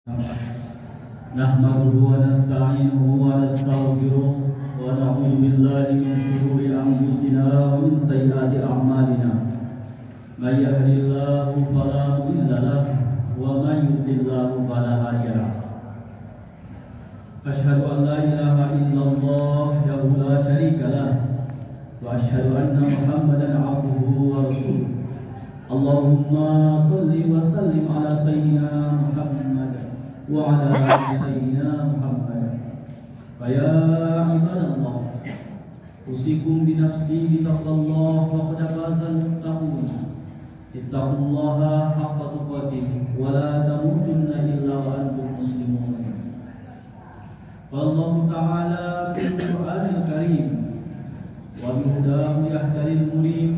نحمده ونستعينه ونستغفره ونعوذ بالله من شرور أنفسنا ومن سيئات أعمالنا من يهد الله فلا مضل له ومن يضلل فلا هادي له أشهد أن لا إله إلا الله وحده لا شريك له وأشهد أن محمدا عبده ورسوله اللهم صل وسلم على سيدنا محمد وعلى آل سيدنا محمد فيا عباد الله أوصيكم بنفسي بتقوى الله فقد فاز المتقون اتقوا الله حق تقاته ولا تموتن إلا وأنتم مسلمون قال الله تعالى في القرآن الكريم وبهداه يهتدي المريم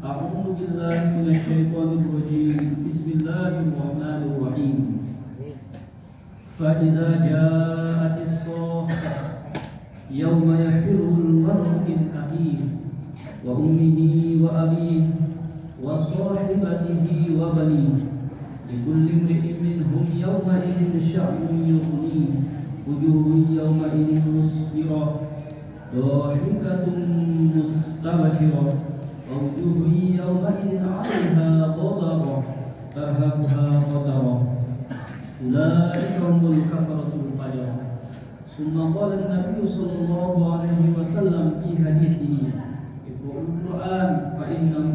أعوذ بالله من الشيطان الرجيم بسم الله الرحمن الرحيم فإذا جاءت الصاخة يوم يفر المرء من أخيه وأمه وأبيه وصاحبته وبنيه لكل امرئ منهم يومئذ شأن يغنيه وجوه يومئذ مسفرة ضاحكة مستبشرة ووجوه يومئذ عليها غبرة ترهقها قترة أولئك هم الكفرة الفجرة ثم قال النبي صلى الله عليه وسلم في حديثه اقرأوا القرآن فإنه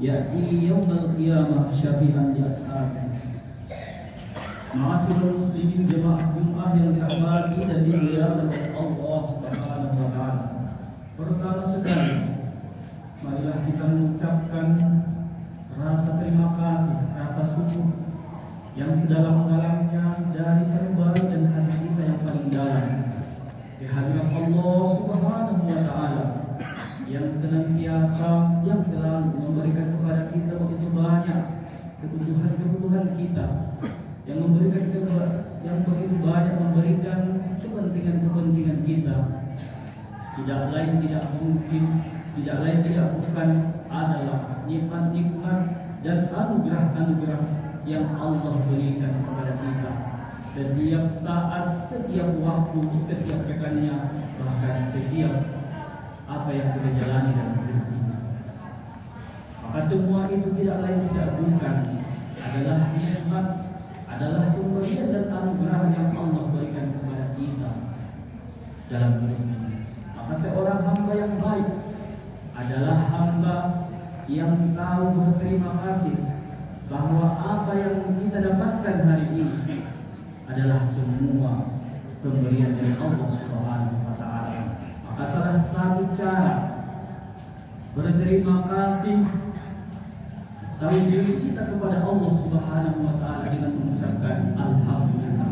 يأتي يوم القيامة شفيعا لأصحابه. Ma'asyiral muslimin jemaah Jumat yang dirahmati dan dimuliakan oleh Allah Subhanahu wa taala. Pertama sekali marilah kita mengucapkan rasa terima kasih, rasa syukur yang sedalam-dalamnya dari sanubari dan hati kita yang paling dalam di hadirat Allah Subhanahu wa taala yang senantiasa, yang selalu memberikan kepada kita begitu banyak kebutuhan-kebutuhan kita, yang memberikan kita yang begitu banyak memberikan kepentingan-kepentingan kita. Tidak lain tidak mungkin, tidak lain tidak bukan adalah nikmat-nikmat dan anugerah-anugerah yang Allah berikan kepada kita setiap saat, setiap waktu, setiap pekannya, bahkan setiap apa yang kita jalani dalam hidup ini. Maka semua itu tidak lain tidak bukan adalah nikmat, adalah pemberian dan anugerah yang Allah berikan kepada kita dalam hidup ini. Maka seorang hamba yang baik adalah hamba yang tahu berterima kasih bahwa apa yang kita dapatkan hari ini adalah semua pemberian dari Allah Subhanahu wa taala. Maka salah satu cara berterima kasih tahu diri kita kepada Allah Subhanahu wa taala dengan mengucapkan alhamdulillah.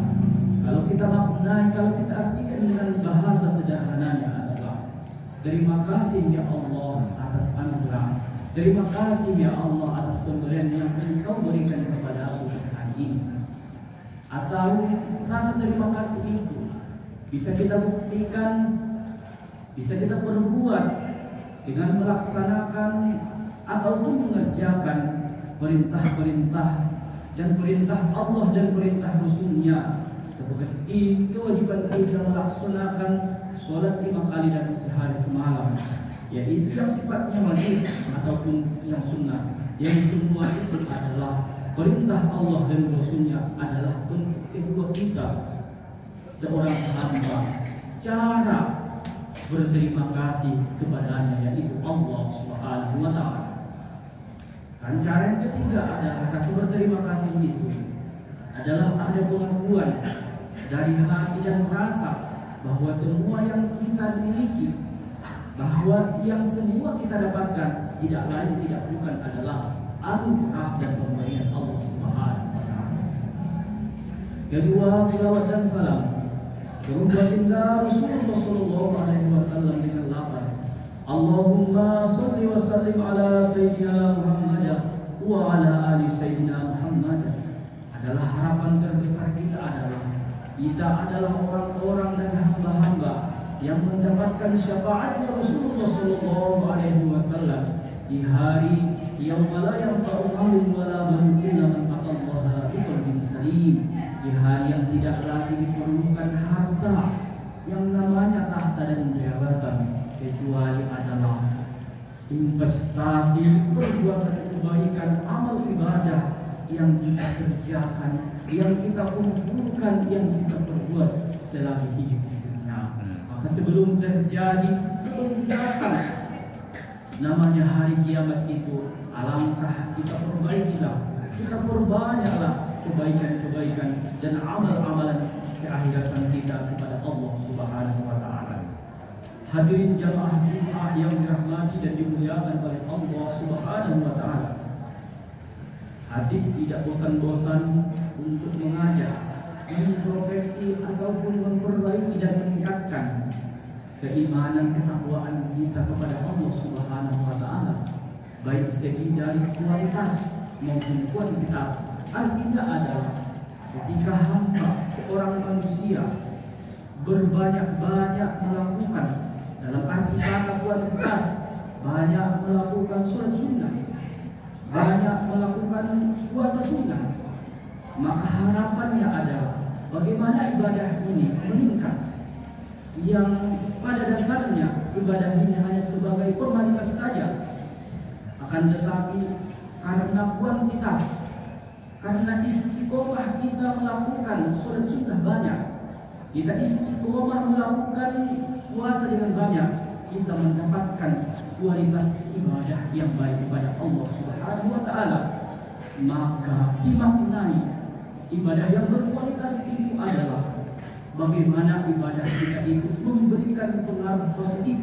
Kalau kita maknai, kalau kita artikan dengan bahasa sederhananya adalah terima kasih ya Allah atas anugerah. Terima kasih ya Allah atas pemberian yang Engkau berikan kepada aku hari ini. Atau rasa terima kasih itu bisa kita buktikan, bisa kita perbuat dengan melaksanakan ataupun mengerjakan perintah-perintah dan perintah Allah dan perintah Rasul-Nya, seperti kewajiban kita melaksanakan sholat 5 kali dalam sehari semalam, yaitu yang sifatnya wajib ataupun yang sunnah, yang semua itu adalah perintah Allah dan Rasul-Nya, adalah bentuk kedua kita seorang hamba cara berterima kasih kepadanya, yaitu Allah Subhanahu wa taala. Dan cara yang ketiga adalah kasih berterima kasih itu adalah ada pengakuan dari hati dan rasa bahwa semua yang kita miliki, bahwa yang semua kita dapatkan tidak lain tidak bukan adalah anugerah dan pemberian Allah Subhanahu wa taala. Kedua, salawat dan salam kepada baginda Rasulullah sallallahu alaihi wasallam dengan lafaz Allahumma shalli wa sallim ala sayyidina Muhammad wa ala ali sayyidina Muhammad adalah harapan terbesar kita adalah orang-orang dan hamba-hamba yang mendapatkan syafaatnya Rasulullah sallallahu alaihi wasallam di hari yang la yanfa'u malun wala banun illa man atallaha biqalbin salim, di hari yang tidak lagi diperlukan harta yang namanya tahta dan jabatan, kecuali adalah investasi perbuatan kebaikan, amal ibadah yang kita kerjakan, yang kita kumpulkan, yang kita perbuat selagi hidup di dunia. Maka sebelum datang namanya hari kiamat itu, alangkah kita perbaikilah, kita perbanyaklah kebaikan-kebaikan dan amal-amalan keakhiratan kita kepada Allah Subhanahu wa taala. Hadirin jamaah Jumat yang dirahmati dan dimuliakan oleh Allah Subhanahu wa taala. Hadis tidak bosan-bosan untuk mengajar, mengintrospeksi ataupun memperbaiki dan meningkatkan keimanan ketakwaan kita kepada Allah Subhanahu wa taala, baik segi dari kualitas maupun kuantitas. Artinya adalah ketika hamba seorang manusia berbanyak-banyak melakukan, dalam arti kata kualitas, banyak melakukan sholat sunnah, banyak melakukan puasa sunnah, maka harapannya adalah bagaimana ibadah ini meningkat, yang pada dasarnya ibadah ini hanya sebagai formalitas saja, akan tetapi karena kuantitas, karena istiqomah kita melakukan sholat sunnah banyak, kita istiqomah melakukan puasa dengan banyak, kita mendapatkan kualitas ibadah yang baik kepada Allah Subhanahu wa taala. Maka dimaknai ibadah yang berkualitas itu adalah bagaimana ibadah kita itu memberikan pengaruh positif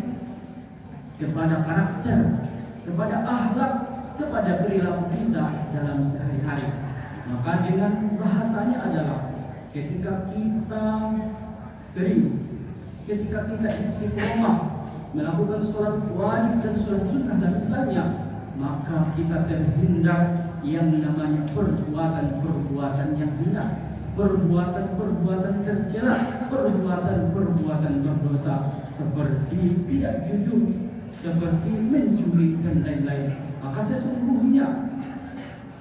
kepada karakter, kepada akhlak, kepada perilaku kita dalam sehari-hari. Maka dengan bahasanya adalah ketika kita sering, ketika kita istiqomah melakukan sholat wajib dan sholat sunnah dan misalnya, maka kita terhindar yang namanya perbuatan-perbuatan yang hina, perbuatan-perbuatan tercela, perbuatan-perbuatan berdosa seperti tidak jujur, seperti mencuri dan lain-lain. Maka sesungguhnya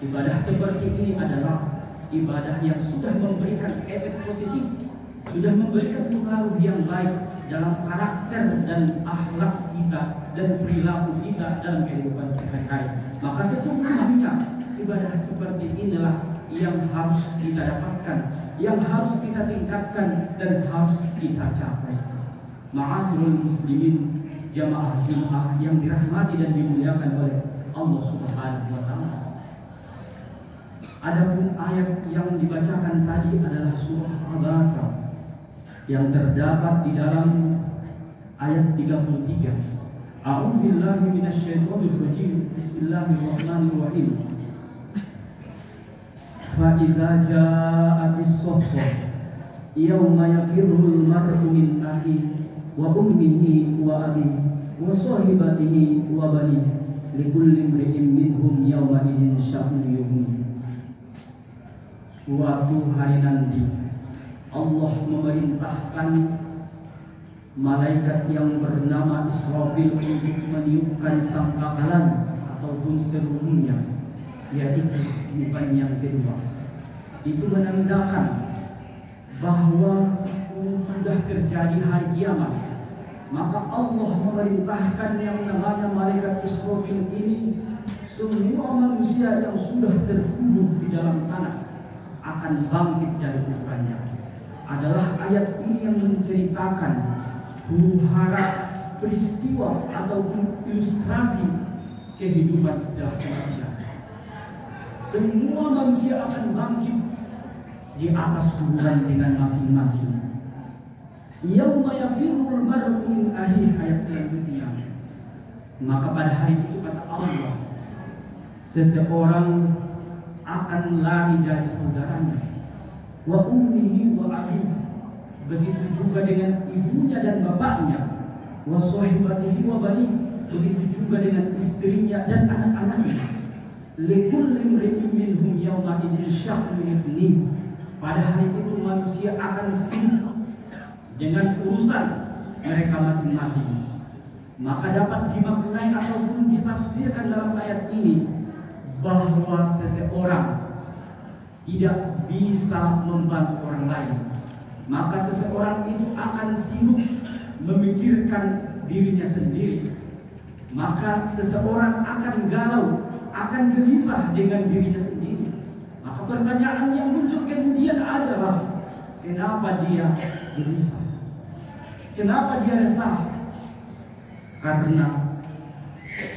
ibadah seperti ini adalah ibadah yang sudah memberikan efek positif, sudah memberikan pengaruh yang baik dalam karakter dan akhlak kita dan perilaku kita dalam kehidupan sehari-hari. Maka sesungguhnya ibadah seperti inilah yang harus kita dapatkan, yang harus kita tingkatkan dan harus kita capai. Ma'asyiral muslimin, jamaah Jumat yang dirahmati dan dimuliakan oleh Allah Subhanahu wa taala. Adapun ayat yang dibacakan tadi adalah surah Al-Baqarah yang terdapat di dalam ayat 33. A'udzubillahi minasyaitonir rajim. Bismillahirrahmanirrahim. Fa idza ja'atis sakhah yauma yafirrul mar'u min akhihi wa ummihi wa abihi wa sahibatihi wa banihi likulli imri'in minhum yawma idzin sya'nun yughnihi. Suatu hari nanti Allah memerintahkan malaikat yang bernama Israfil untuk meniupkan sangkakalan ataupun serumnya, yaitu tiupan yang kedua. Itu menandakan bahwa sudah terjadi hari kiamat. Maka Allah memerintahkan yang namanya malaikat Israfil ini, semua manusia yang sudah terkubur di dalam tanah akan bangkit dari kuburannya. Adalah ayat ini yang menceritakan huru-hara peristiwa ataupun ilustrasi kehidupan setelah kematian. Semua manusia akan bangkit di atas kuburan dengan masing-masing. Yauma yafirrul mar'u min akhihi, ayat selanjutnya. Maka pada hari itu kata Allah, seseorang akan lari dari saudaranya, wa ummihi wa abihi, begitu juga dengan ibunya dan bapaknya, wa sahibatihi wa banihi, begitu juga dengan istrinya dan anak-anaknya. Likulli imri'in minhum yawma idzin sya'nun yughnihi, pada hari itu manusia akan sibuk dengan urusan mereka masing-masing. Maka dapat dimaknai ataupun ditafsirkan dalam ayat ini bahwa seseorang tidak bisa membantu orang lain, maka seseorang itu akan sibuk memikirkan dirinya sendiri. Maka seseorang akan galau, akan gelisah dengan dirinya sendiri. Maka pertanyaan yang muncul kemudian adalah, kenapa dia gelisah? Kenapa dia resah? Karena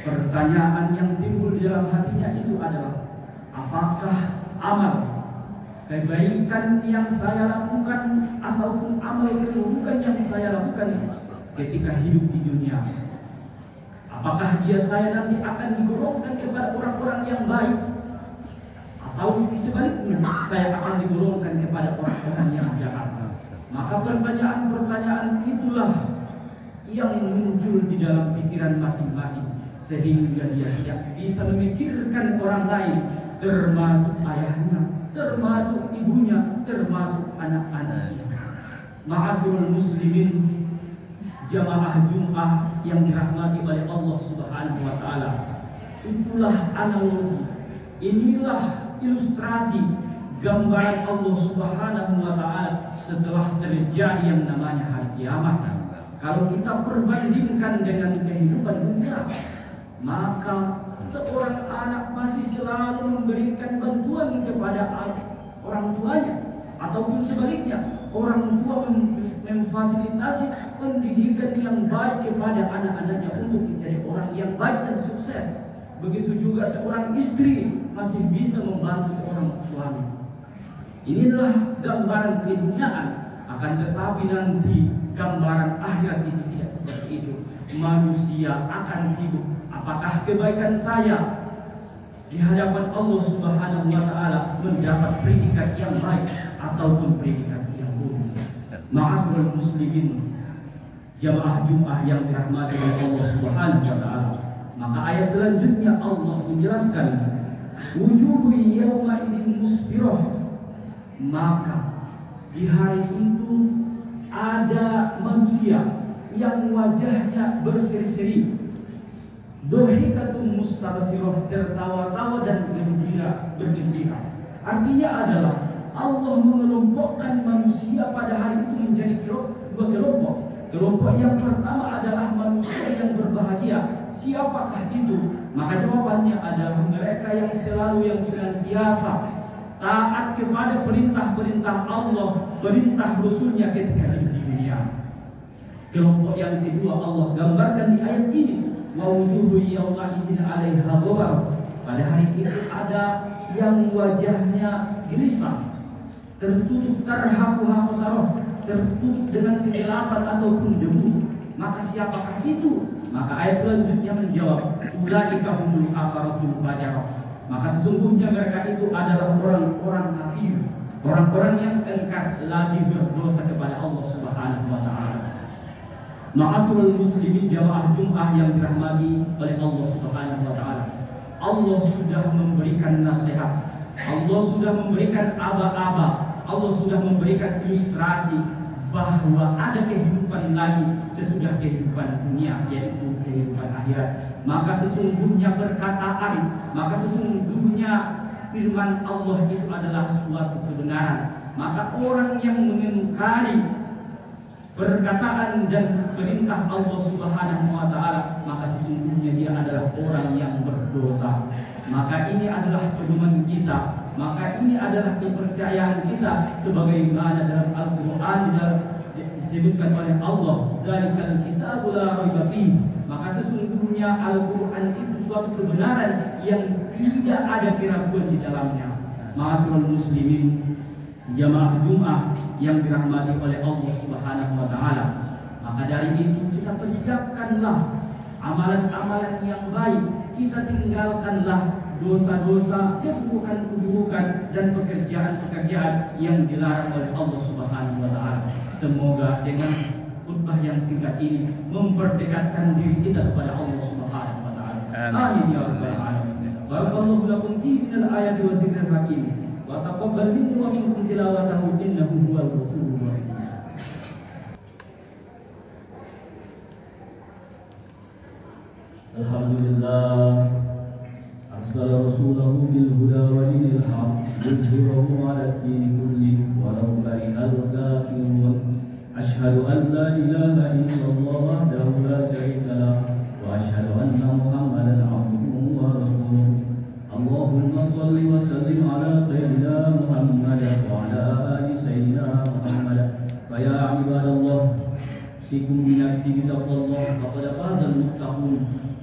pertanyaan yang timbul di dalam hatinya itu adalah, apakah amal kebaikan yang saya lakukan ataupun amal keburukan yang saya lakukan ketika hidup di dunia, apakah saya nanti akan digolongkan kepada orang-orang yang baik, atau sebaliknya saya akan digolongkan kepada orang-orang yang jahat? Maka pertanyaan-pertanyaan itulah yang muncul di dalam pikiran masing-masing, sehingga dia tidak bisa memikirkan orang lain, termasuk ayahnya, termasuk ibunya, termasuk anak-anaknya. Ma'asyiral muslimin, jamaah Jumat yang dirahmati oleh Allah Subhanahu wa taala. Itulah analogi, inilah ilustrasi gambaran Allah Subhanahu wa taala setelah terjadi yang namanya hari kiamat. Kalau kita perbandingkan dengan kehidupan dunia, maka seorang anak masih selalu memberikan bantuan kepada orang tuanya, ataupun sebaliknya, orang tua memfasilitasi pendidikan yang baik kepada anak-anaknya untuk menjadi orang yang baik dan sukses. Begitu juga seorang istri masih bisa membantu seorang suami. Inilah gambaran keduniaan, akan tetapi nanti gambaran akhirat itu tidak seperti itu. Manusia akan sibuk, apakah kebaikan saya di hadapan Allah Subhanahu wa taala mendapat predikat yang baik ataupun predikat yang buruk. Ma'asyiral muslimin, jamaah Jumat yang dirahmati oleh Allah Subhanahu wa taala. Maka ayat selanjutnya Allah menjelaskan, wujuhu yawma idzin musfirah. Maka di hari itu ada manusia yang wajahnya berseri-seri, dohikatun mustabsirah, tertawa-tawa dan bergembira. Artinya adalah Allah mengelompokkan manusia pada hari itu menjadi dua kelompok. Kelompok yang pertama adalah manusia yang berbahagia. Siapakah itu? Maka jawabannya adalah mereka yang senantiasa taat kepada perintah-perintah Allah, perintah Rasulnya ketika hidup di dunia. Kelompok yang kedua Allah gambarkan di ayat ini, wa wujuhu yawma idzin 'alaiha ghabar. Pada hari itu ada yang wajahnya gelisah, tertutup tarhaquha qatarah, tertutup dengan kegelapan ataupun debu. Maka siapakah itu? Maka ayat selanjutnya menjawab, ulaika humul kafaratul fajarah. Maka sesungguhnya mereka itu adalah orang-orang kafir, orang-orang yang engkar lagi berdosa kepada Allah Subhanahu wa taala. Ma'asyiral muslimin, jamaah Jumat yang dirahmati oleh Allah Subhanahu wa taala. Allah sudah memberikan nasihat, Allah sudah memberikan aba-aba, Allah sudah memberikan ilustrasi bahwa ada kehidupan lagi sesudah kehidupan dunia, yaitu kehidupan akhirat. Maka sesungguhnya firman Allah itu adalah suatu kebenaran. Maka orang yang mengingkari perkataan dan perintah Allah Subhanahu wa taala, maka sesungguhnya dia adalah orang yang berdosa. Maka ini adalah pedoman kita, maka ini adalah kepercayaan kita sebagaimana dalam Al-Qur'an disebutkan oleh Allah, zalikal kitabul la raiba fihi. Maka sesungguhnya Al-Qur'an itu suatu kebenaran yang tidak ada keraguan di dalamnya. Ma'asyiral muslimin, jamaah Jumat yang dirahmati oleh Allah Subhanahu wa taala. Maka dari itu kita persiapkanlah amalan-amalan yang baik, kita tinggalkanlah dosa-dosa, keburukan-keburukan dan pekerjaan-pekerjaan yang dilarang oleh Allah Subhanahu wa taala. Semoga dengan khutbah yang singkat ini memperdekatkan diri kita kepada Allah Subhanahu wa taala. Amin ya rabbal alamin. Barakallahu lakum fi minal ayati wa zikril hakim. Wa taqabbal minni wa minkum tilawatahu innahu huwal ghafurur rahim. Alhamdulillah, arsala rasulahu bil huda wa dinil haq, yudhhirahu 'ala ad-din kullihi walau karihal أشهد أن لا إله إلا الله وحده لا شريك له وأشهد أن محمدا عبده ورسوله اللهم صل وسلم على سيدنا محمد وعلى آل سيدنا محمد فيا عباد الله أوصيكم بنفسي بتقوى الله فقد فاز المتقون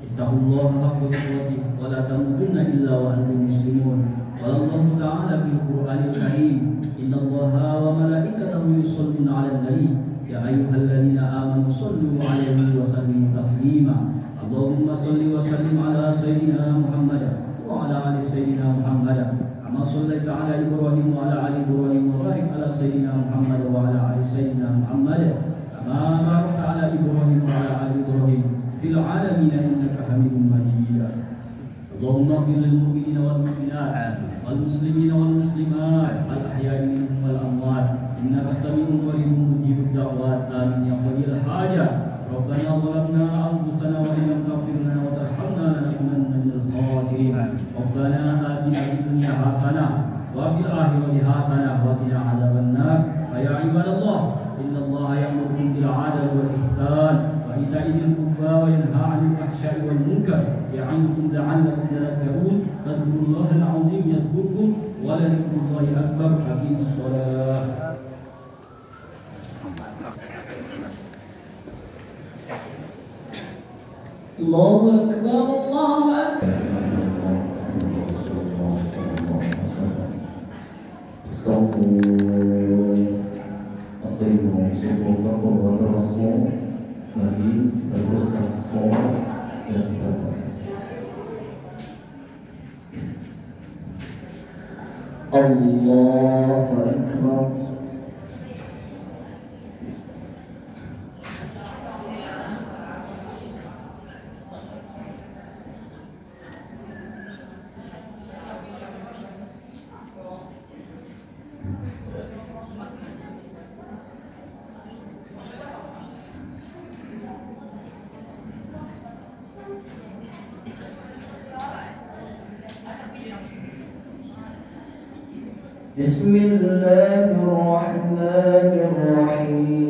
اتقوا الله حق تقاته ولا تموتن إلا وأنتم مسلمون قال الله تعالى في القرآن الكريم إن الله وملائكته يصلون على النبي يا أيها الذين آمنوا صلوا عليه وسلموا تسليما اللهم صل وسلم على سيدنا محمد وعلى آل سيدنا محمد كما صليت على إبراهيم وعلى آل إبراهيم وبارك على سيدنا محمد وعلى آل سيدنا محمد كما باركت على إبراهيم وعلى آل إبراهيم في العالمين إنك حميد مجيد اللهم اغفر للمؤمنين والمؤمنات والمسلمين والمسلمات الأحياء منهم والأموات إنك سميع قريب مجيب الدعوات آمين يا قضي الحاجة ربنا ظلمنا أنفسنا وإن لم تغفر لنا وترحمنا لنكونن من الخاسرين ربنا آتنا في الدنيا حسنة وفي الآخرة حسنة وقنا عذاب النار فيا عباد الله إن الله يأمركم بالعدل والإحسان وإيتاء ذي القربى وينهى عن الفحشاء والمنكر يعظكم لعلكم تذكرون فاذكروا الله العظيم يذكركم ولذكر الله أكبر أقيموا الصلاة. الله أكبر الله أكبر. الله أكبر. بسم الله الرحمن الرحيم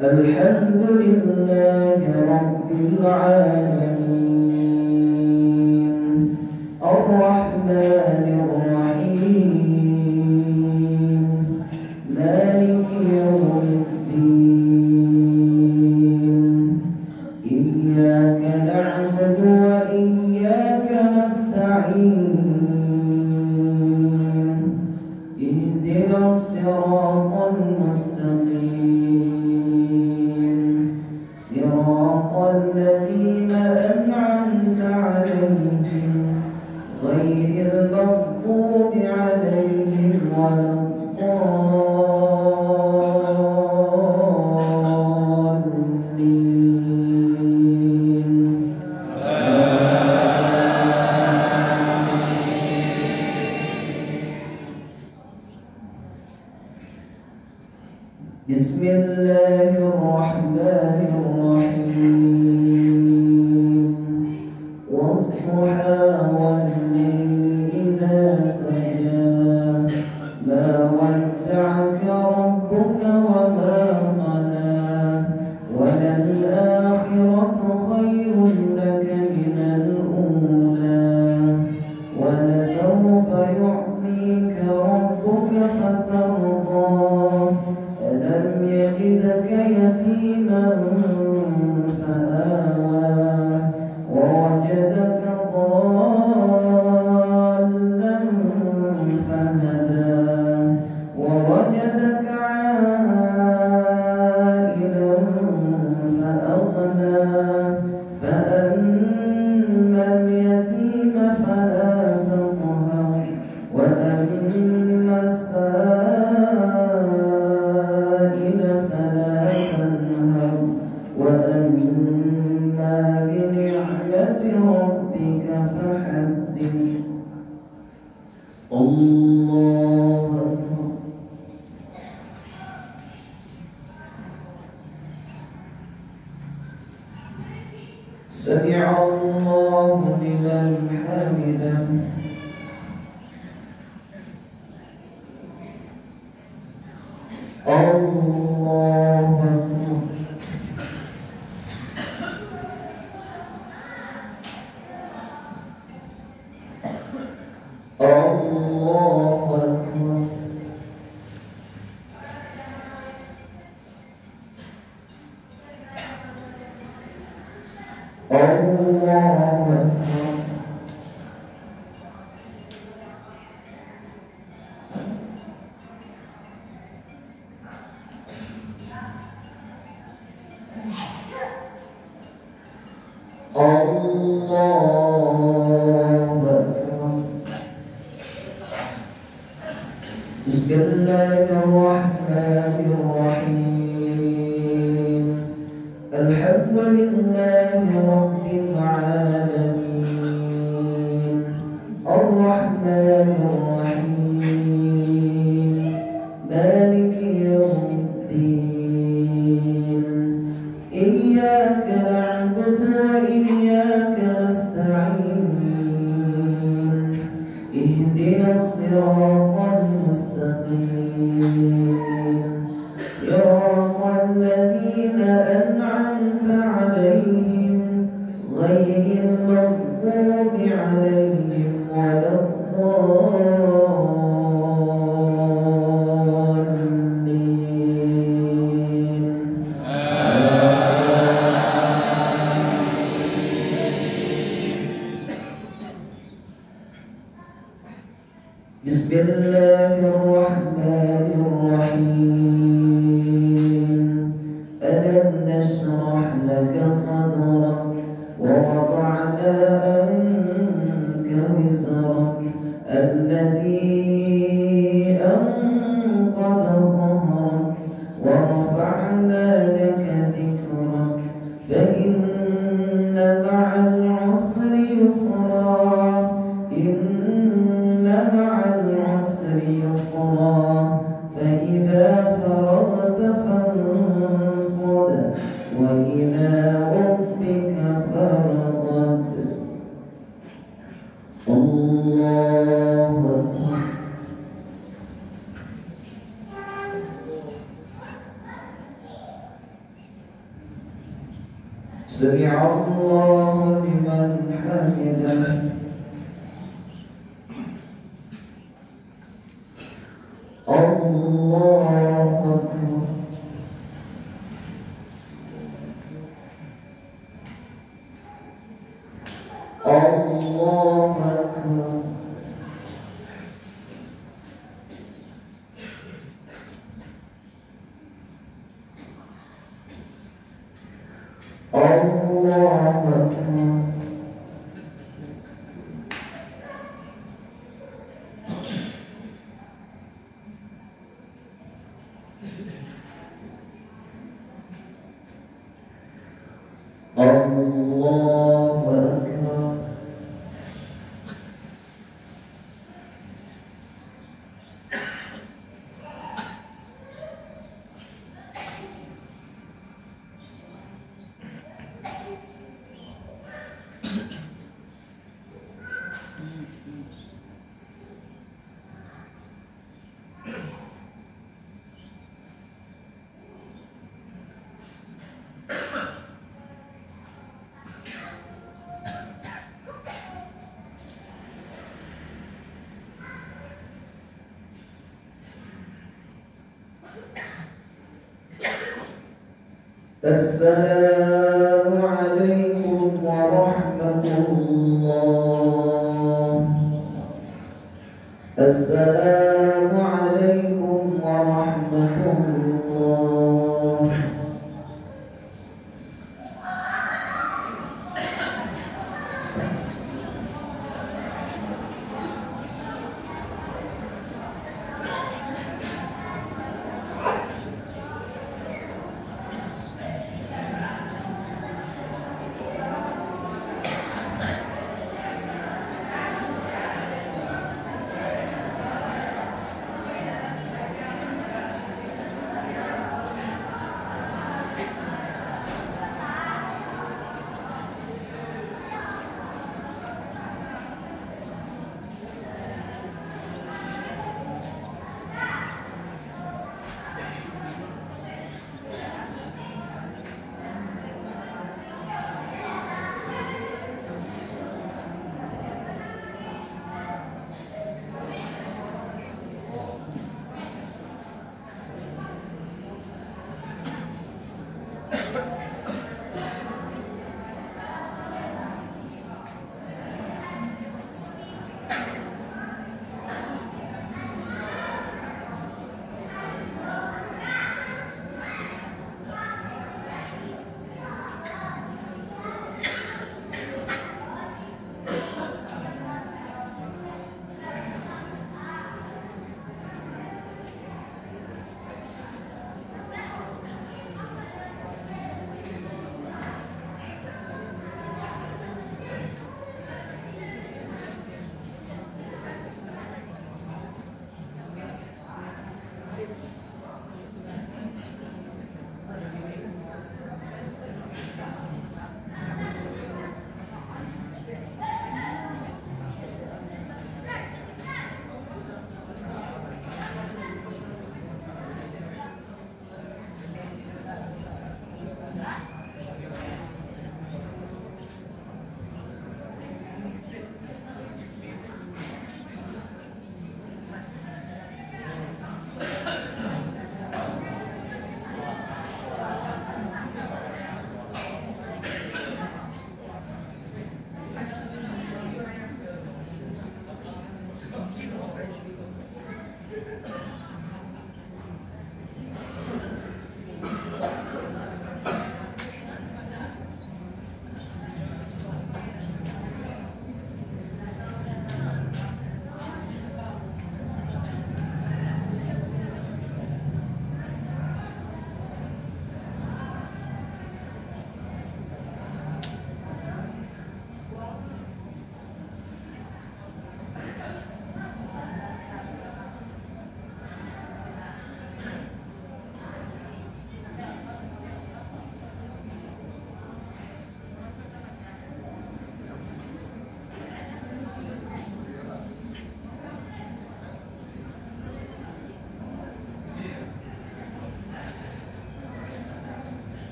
الحمد لله رب العالمين الرحمن الرحيم مالك يوم الدين إياك نعبد وإياك نستعين الصراط المستقيم صراط الذين أنعمت عليهم غير المغضوب عليهم ولا بسم الله الرحمن الرحيم والضحى والليل إذا سجى ما ودعك ربك وما قلى وللآخرة خير لك من الأولى ولسوف يعطيك ربك فترضى ألم يجدك يتيما فآوى ووجدك ضالا فهدى ووجدك عائلا فأغنى فأما اليتيم فلا تقهر وأما السائل فلا تنهر وأما بسم الله الرحمن الرحيم الحمد لله رب العالمين الرحمن الرحيم مالك يوم الدين إياك نعبد وإياك نستعين اهدنا الصراط المستقيم صراط الذين أنعمت عليهم غير المغضوب عليهم ولا الضالين. بسم الله الرحمن الرحيم ألم نشرح لك صدرك ووضعنا عنك وزرك الذي أنقض ظهرك ورفعنا لك ذكرك فإن مع العسر يسرا إن مع العسر يسرا فإذا فرغت فانصب وإلى ربك فارغب. الله أكبر. سمع الله لمن حمده. الله أكبر. الله أكبر. الله أكبر. الله أكبر. السلام عليكم ورحمة الله. السلام